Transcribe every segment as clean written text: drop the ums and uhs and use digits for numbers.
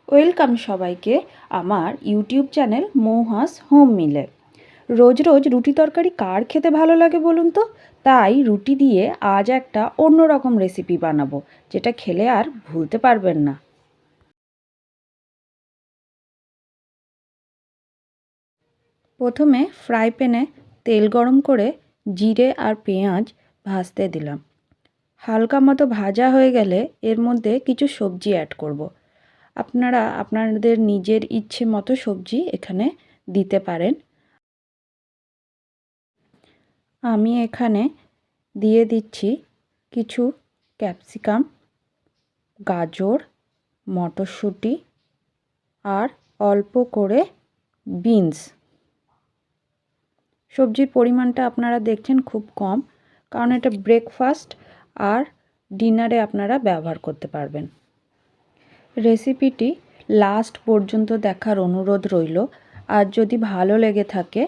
Welcome সবাইকে আমার YouTube channel মৌহাস home মিলে। রোজ রোজ রুটি তরকারি কার খেতে ভালো লাগে বলুন তো? তাই রুটি দিয়ে আজ একটা অন্যরকম রেসিপি বানাবো, যেটা খেলে আর ভুলতে পারবেন না। প্রথমে ফ্রাই প্যানে তেল গরম করে জিরে আর পেঁয়াজ ভাজতে দিলাম। হালকা মতো ভাজা হয়ে গেলে এর মধ্যে কিছু সবজি অ্যাড করব। আপনারা আপনাদের নিজের ইচ্ছে মতো সবজি এখানে দিতে পারেন। আমি এখানে দিয়ে দিচ্ছি কিছু ক্যাপসিকাম, গাজর, মটরশুঁটি আর অল্প করে বিনস। সবজির পরিমাণটা আপনারা দেখছেন খুব কম, কারণ এটা ব্রেকফাস্ট আর ডিনারে আপনারা ব্যবহার করতে পারবেন। রেসিপিটি লাস্ট পর্যন্ত দেখার অনুরোধ রইল। আর যদি ভালো লেগে থাকে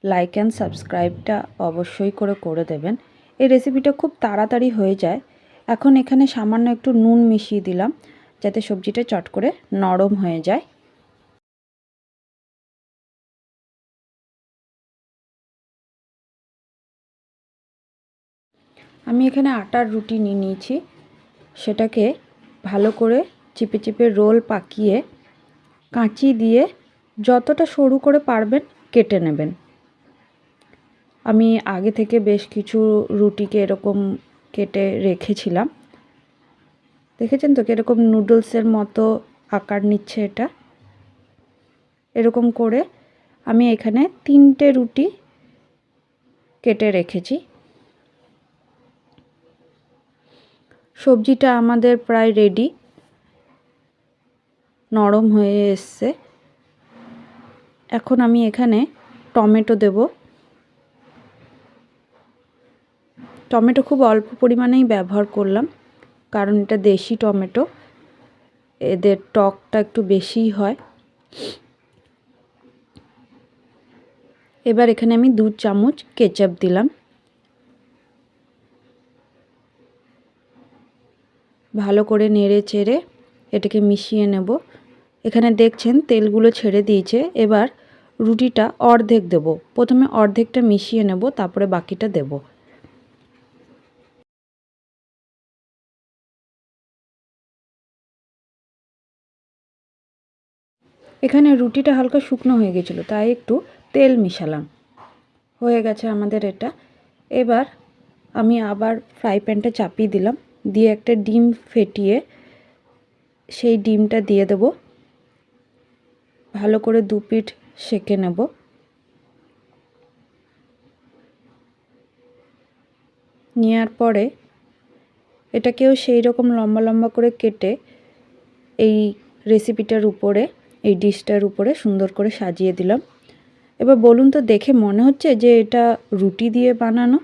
লাইক অ্যান্ড সাবস্ক্রাইবটা অবশ্যই করে দেবেন। এই রেসিপিটা খুব তাড়াতাড়ি হয়ে যায়। এখন এখানে সামান্য একটু নুন মিশিয়ে দিলাম, যাতে সবজিটা চট করে নরম হয়ে যায়। আমি এখানে আটার রুটি নিয়ে নিয়েছি, সেটাকে ভালো করে চিপে চিপে রোল পাকিয়ে কাঁচি দিয়ে যতটা সরু করে পারবেন কেটে নেবেন। আমি আগে থেকে বেশ কিছু রুটিকে এরকম কেটে রেখেছিলাম। দেখেছেন তো কীরকম নুডলসের মতো আকার নিচ্ছে এটা। এরকম করে আমি এখানে 3টে রুটি কেটে রেখেছি। সবজিটা আমাদের প্রায় রেডি, নরম হয়ে এসছে। এখন আমি এখানে টমেটো দেব। টমেটো খুব অল্প পরিমাণেই ব্যবহার করলাম, কারণ এটা দেশি টমেটো, এদের টকটা একটু বেশিই হয়। এবার এখানে আমি 2 চামচ কেচাপ দিলাম। ভালো করে নেড়ে চেড়ে এটাকে মিশিয়ে নেব। এখানে দেখছেন তেলগুলো ছেড়ে দিয়েছে। এবার রুটিটা অর্ধেক দেব। প্রথমে অর্ধেকটা মিশিয়ে নেব, তারপরে বাকিটা দেব। এখানে রুটিটা হালকা শুকনো হয়ে গেছিলো, তাই একটু তেল মিশালাম। হয়ে গেছে আমাদের এটা। এবার আমি আবার ফ্রাই প্যানটা চাপিয়ে দিলাম, দিয়ে একটা ডিম ফেটিয়ে সেই ডিমটা দিয়ে দেব। ভালো করে 2 পিঠ সেঁকে নেব। নেওয়ার পরে এটাকেও সেই রকম লম্বা লম্বা করে কেটে এই রেসিপিটার উপরে, এই ডিশটার উপরে সুন্দর করে সাজিয়ে দিলাম। এবার বলুন তো, দেখে মনে হচ্ছে যে এটা রুটি দিয়ে বানানো?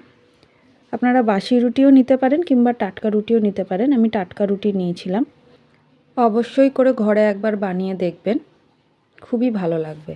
আপনারা বাসি রুটিও নিতে পারেন কিংবা টাটকা রুটিও নিতে পারেন। আমি টাটকা রুটি নিয়েছিলাম। অবশ্যই করে ঘরে একবার বানিয়ে দেখবেন, খুবই ভালো লাগবে।